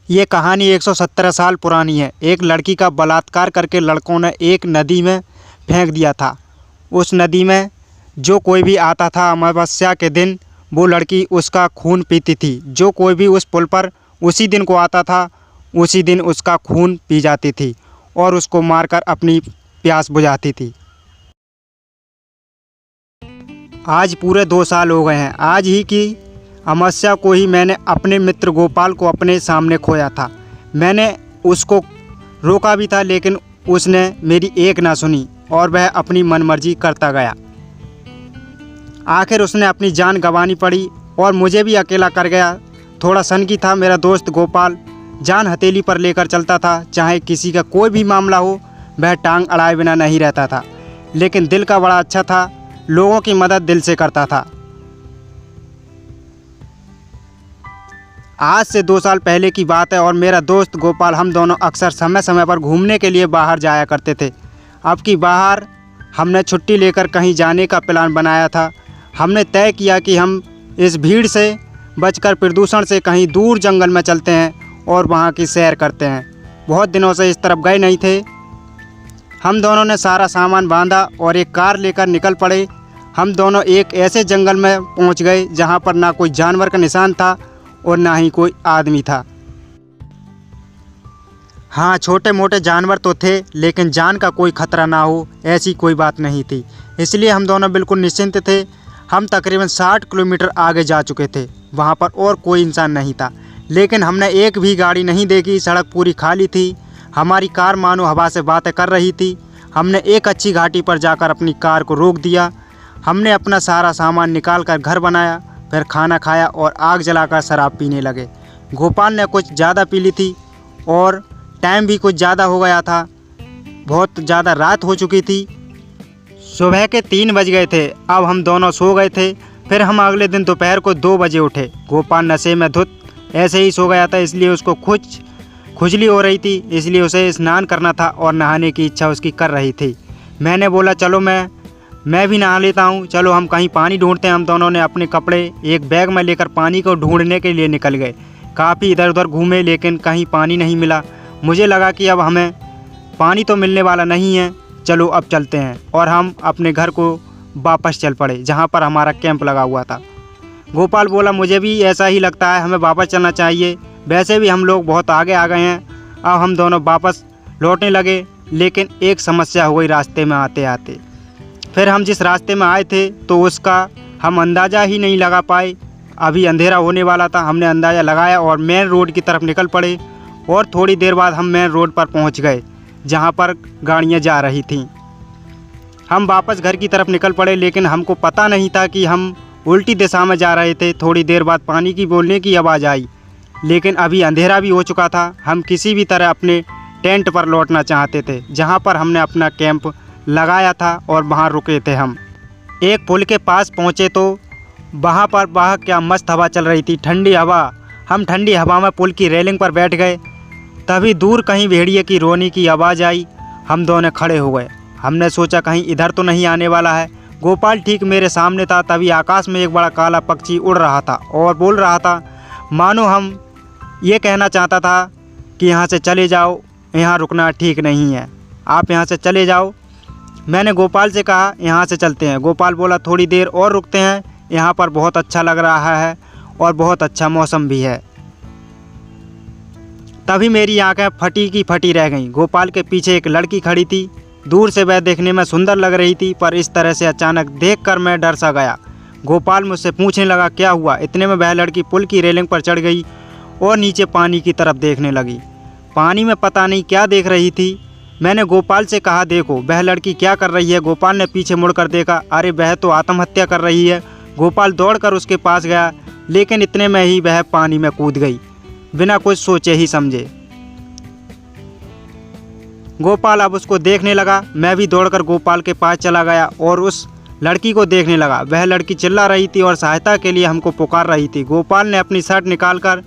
ये कहानी 117 साल पुरानी है। एक लड़की का बलात्कार करके लड़कों ने एक नदी में फेंक दिया था। उस नदी में जो कोई भी आता था अमावस्या के दिन, वो लड़की उसका खून पीती थी। जो कोई भी उस पुल पर उसी दिन को आता था, उसी दिन उसका खून पी जाती थी और उसको मारकर अपनी प्यास बुझाती थी। आज पूरे 2 साल हो गए हैं। आज ही की अमावस्या को ही मैंने अपने मित्र गोपाल को अपने सामने खोया था। मैंने उसको रोका भी था, लेकिन उसने मेरी एक ना सुनी और वह अपनी मनमर्जी करता गया। आखिर उसने अपनी जान गंवानी पड़ी और मुझे भी अकेला कर गया। थोड़ा सनकी था मेरा दोस्त गोपाल, जान हथेली पर लेकर चलता था। चाहे किसी का कोई भी मामला हो, वह टांग अड़ाए बिना नहीं रहता था। लेकिन दिल का बड़ा अच्छा था, लोगों की मदद दिल से करता था। आज से 2 साल पहले की बात है और मेरा दोस्त गोपाल, हम दोनों अक्सर समय समय पर घूमने के लिए बाहर जाया करते थे। अब की बाहर हमने छुट्टी लेकर कहीं जाने का प्लान बनाया था। हमने तय किया कि हम इस भीड़ से बचकर प्रदूषण से कहीं दूर जंगल में चलते हैं और वहाँ की सैर करते हैं। बहुत दिनों से इस तरफ गए नहीं थे। हम दोनों ने सारा सामान बांधा और एक कार लेकर निकल पड़े। हम दोनों एक ऐसे जंगल में पहुँच गए जहाँ पर ना कोई जानवर का निशान था और ना ही कोई आदमी था। हाँ, छोटे मोटे जानवर तो थे, लेकिन जान का कोई खतरा ना हो ऐसी कोई बात नहीं थी। इसलिए हम दोनों बिल्कुल निश्चिंत थे। हम तकरीबन 60 किलोमीटर आगे जा चुके थे। वहाँ पर और कोई इंसान नहीं था, लेकिन हमने एक भी गाड़ी नहीं देखी। सड़क पूरी खाली थी। हमारी कार मानो हवा से बातें कर रही थी। हमने एक अच्छी घाटी पर जाकर अपनी कार को रोक दिया। हमने अपना सारा सामान निकाल कर घर बनाया, फिर खाना खाया और आग जलाकर शराब पीने लगे। गोपाल ने कुछ ज़्यादा पी ली थी और टाइम भी कुछ ज़्यादा हो गया था। बहुत ज़्यादा रात हो चुकी थी। सुबह के 3 बज गए थे। अब हम दोनों सो गए थे। फिर हम अगले दिन दोपहर को 2 बजे उठे। गोपाल नशे में धुत ऐसे ही सो गया था, इसलिए उसको खुजली हो रही थी, इसलिए उसे स्नान करना था और नहाने की इच्छा उसकी कर रही थी। मैंने बोला चलो मैं भी नहा लेता हूँ, चलो हम कहीं पानी ढूंढते हैं। हम दोनों ने अपने कपड़े एक बैग में लेकर पानी को ढूंढने के लिए निकल गए। काफ़ी इधर उधर घूमे, लेकिन कहीं पानी नहीं मिला। मुझे लगा कि अब हमें पानी तो मिलने वाला नहीं है, चलो अब चलते हैं। और हम अपने घर को वापस चल पड़े जहाँ पर हमारा कैंप लगा हुआ था। गोपाल बोला मुझे भी ऐसा ही लगता है, हमें वापस चलना चाहिए। वैसे भी हम लोग बहुत आगे आ गए हैं। अब हम दोनों वापस लौटने लगे, लेकिन एक समस्या हो गई रास्ते में आते आते। फिर हम जिस रास्ते में आए थे तो उसका हम अंदाज़ा ही नहीं लगा पाए। अभी अंधेरा होने वाला था। हमने अंदाज़ा लगाया और मेन रोड की तरफ निकल पड़े और थोड़ी देर बाद हम मेन रोड पर पहुंच गए जहां पर गाड़ियां जा रही थीं। हम वापस घर की तरफ निकल पड़े, लेकिन हमको पता नहीं था कि हम उल्टी दिशा में जा रहे थे। थोड़ी देर बाद पानी की बोलने की आवाज़ आई, लेकिन अभी अंधेरा भी हो चुका था। हम किसी भी तरह अपने टेंट पर लौटना चाहते थे जहाँ पर हमने अपना कैंप लगाया था और वहाँ रुके थे। हम एक पुल के पास पहुँचे तो वहाँ पर क्या मस्त हवा चल रही थी, ठंडी हवा। हम ठंडी हवा में पुल की रेलिंग पर बैठ गए। तभी दूर कहीं भेड़िए की रोने की आवाज़ आई। हम दोनों खड़े हो गए। हमने सोचा कहीं इधर तो नहीं आने वाला है। गोपाल ठीक मेरे सामने था। तभी आकाश में एक बड़ा काला पक्षी उड़ रहा था और बोल रहा था, मानो हम ये कहना चाहता था कि यहाँ से चले जाओ, यहाँ रुकना ठीक नहीं है, आप यहाँ से चले जाओ। मैंने गोपाल से कहा यहाँ से चलते हैं। गोपाल बोला थोड़ी देर और रुकते हैं, यहाँ पर बहुत अच्छा लग रहा है और बहुत अच्छा मौसम भी है। तभी मेरी आंखें फटी की फटी रह गईं। गोपाल के पीछे एक लड़की खड़ी थी। दूर से वह देखने में सुंदर लग रही थी, पर इस तरह से अचानक देखकर मैं डर सा गया। गोपाल मुझसे पूछने लगा क्या हुआ। इतने में वह लड़की पुल की रेलिंग पर चढ़ गई और नीचे पानी की तरफ देखने लगी। पानी में पता नहीं क्या देख रही थी। मैंने गोपाल से कहा देखो वह लड़की क्या कर रही है। गोपाल ने पीछे मुड़कर देखा, अरे वह तो आत्महत्या कर रही है। गोपाल दौड़कर उसके पास गया, लेकिन इतने में ही वह पानी में कूद गई बिना कुछ सोचे ही समझे। गोपाल अब उसको देखने लगा। मैं भी दौड़कर गोपाल के पास चला गया और उस लड़की को देखने लगा। वह लड़की चिल्ला रही थी और सहायता के लिए हमको पुकार रही थी। गोपाल ने अपनी शर्ट निकालकर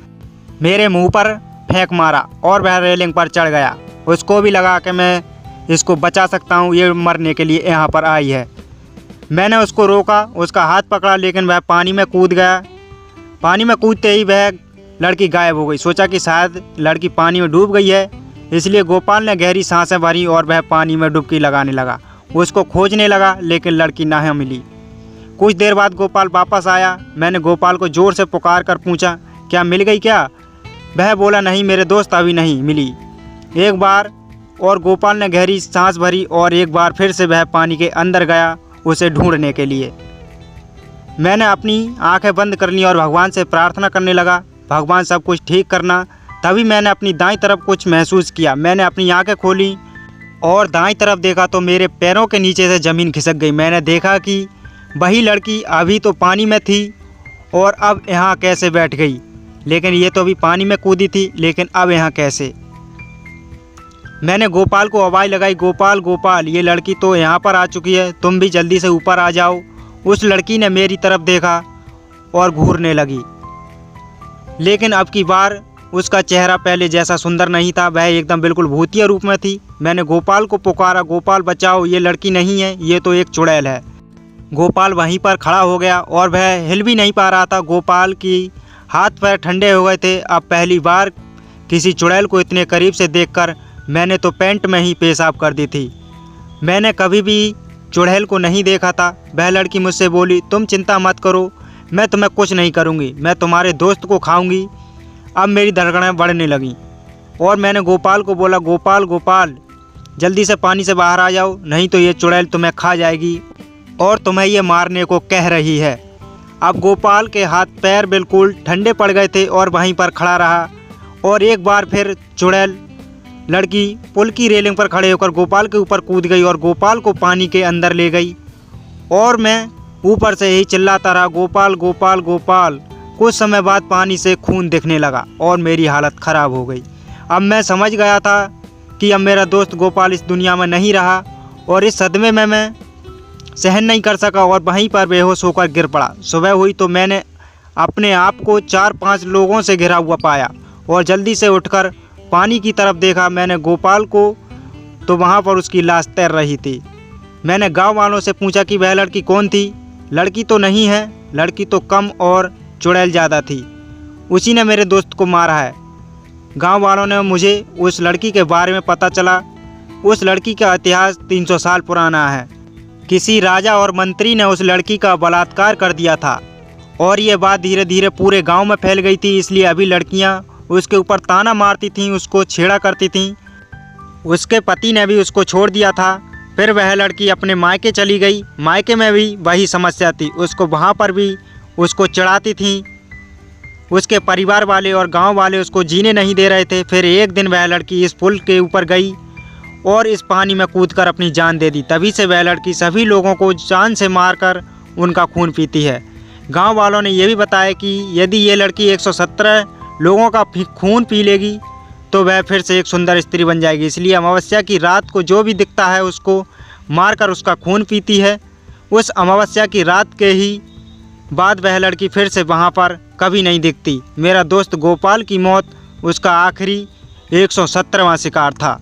मेरे मुंह पर फेंक मारा और वह रेलिंग पर चढ़ गया। उसको भी लगा कि मैं इसको बचा सकता हूँ, ये मरने के लिए यहाँ पर आई है। मैंने उसको रोका, उसका हाथ पकड़ा, लेकिन वह पानी में कूद गया। पानी में कूदते ही वह लड़की गायब हो गई। सोचा कि शायद लड़की पानी में डूब गई है, इसलिए गोपाल ने गहरी सांसें भरी और वह पानी में डुबकी लगाने लगा। उसको खोजने लगा, लेकिन लड़की ना मिली। कुछ देर बाद गोपाल वापस आया। मैंने गोपाल को ज़ोर से पुकार कर पूछा, क्या मिल गई क्या? वह बोला, नहीं मेरे दोस्त, अभी नहीं मिली। एक बार और गोपाल ने गहरी सांस भरी और एक बार फिर से वह पानी के अंदर गया उसे ढूंढने के लिए। मैंने अपनी आंखें बंद कर लीं और भगवान से प्रार्थना करने लगा, भगवान सब कुछ ठीक करना। तभी मैंने अपनी दाईं तरफ कुछ महसूस किया। मैंने अपनी आंखें खोली और दाईं तरफ देखा तो मेरे पैरों के नीचे से ज़मीन खिसक गई। मैंने देखा कि वही लड़की अभी तो पानी में थी और अब यहाँ कैसे बैठ गई, लेकिन ये तो अभी पानी में कूदी थी, लेकिन अब यहाँ कैसे? मैंने गोपाल को आवाज़ लगाई, गोपाल गोपाल, ये लड़की तो यहाँ पर आ चुकी है, तुम भी जल्दी से ऊपर आ जाओ। उस लड़की ने मेरी तरफ देखा और घूरने लगी, लेकिन अब की बार उसका चेहरा पहले जैसा सुंदर नहीं था, वह एकदम बिल्कुल भूतिया रूप में थी। मैंने गोपाल को पुकारा, गोपाल बचाओ, ये लड़की नहीं है, ये तो एक चुड़ैल है। गोपाल वहीं पर खड़ा हो गया और वह हिल भी नहीं पा रहा था। गोपाल की हाथ पैर ठंडे हो गए थे। अब पहली बार किसी चुड़ैल को इतने करीब से देखकर मैंने तो पैंट में ही पेशाब कर दी थी। मैंने कभी भी चुड़ैल को नहीं देखा था। वह लड़की मुझसे बोली, तुम चिंता मत करो, मैं तुम्हें कुछ नहीं करूँगी, मैं तुम्हारे दोस्त को खाऊंगी। अब मेरी धड़कनें बढ़ने लगीं और मैंने गोपाल को बोला, गोपाल गोपाल, जल्दी से पानी से बाहर आ जाओ, नहीं तो ये चुड़ैल तुम्हें खा जाएगी और तुम्हें ये मारने को कह रही है। अब गोपाल के हाथ पैर बिल्कुल ठंडे पड़ गए थे और वहीं पर खड़ा रहा और एक बार फिर चुड़ैल लड़की पुल की रेलिंग पर खड़े होकर गोपाल के ऊपर कूद गई और गोपाल को पानी के अंदर ले गई और मैं ऊपर से यही चिल्लाता रहा, गोपाल गोपाल गोपाल। कुछ समय बाद पानी से खून दिखने लगा और मेरी हालत ख़राब हो गई। अब मैं समझ गया था कि अब मेरा दोस्त गोपाल इस दुनिया में नहीं रहा और इस सदमे में मैं सहन नहीं कर सका और वहीं पर बेहोश होकर गिर पड़ा। सुबह हुई तो मैंने अपने आप को 4-5 लोगों से घिरा हुआ पाया और जल्दी से उठकर पानी की तरफ देखा। मैंने गोपाल को तो वहाँ पर उसकी लाश तैर रही थी। मैंने गांव वालों से पूछा कि वह लड़की कौन थी। लड़की तो नहीं है, लड़की तो कम और चुड़ैल ज़्यादा थी, उसी ने मेरे दोस्त को मारा है। गांव वालों ने मुझे उस लड़की के बारे में पता चला। उस लड़की का इतिहास 300 साल पुराना है। किसी राजा और मंत्री ने उस लड़की का बलात्कार कर दिया था और ये बात धीरे धीरे पूरे गांव में फैल गई थी। इसलिए अभी लड़कियां उसके ऊपर ताना मारती थीं, उसको छेड़ा करती थीं। उसके पति ने भी उसको छोड़ दिया था। फिर वह लड़की अपने मायके चली गई। मायके में भी वही समस्या थी, उसको वहाँ पर भी उसको चिढ़ाती थीं। उसके परिवार वाले और गांव वाले उसको जीने नहीं दे रहे थे। फिर एक दिन वह लड़की इस पुल के ऊपर गई और इस पानी में कूदकर अपनी जान दे दी। तभी से वह लड़की सभी लोगों को जान से मारकर उनका खून पीती है। गांव वालों ने यह भी बताया कि यदि ये लड़की 117 लोगों का खून पी लेगी तो वह फिर से एक सुंदर स्त्री बन जाएगी। इसलिए अमावस्या की रात को जो भी दिखता है उसको मारकर उसका खून पीती है। उस अमावस्या की रात के ही बाद वह लड़की फिर से वहाँ पर कभी नहीं दिखती। मेरा दोस्त गोपाल की मौत उसका आखिरी 117वां शिकार था।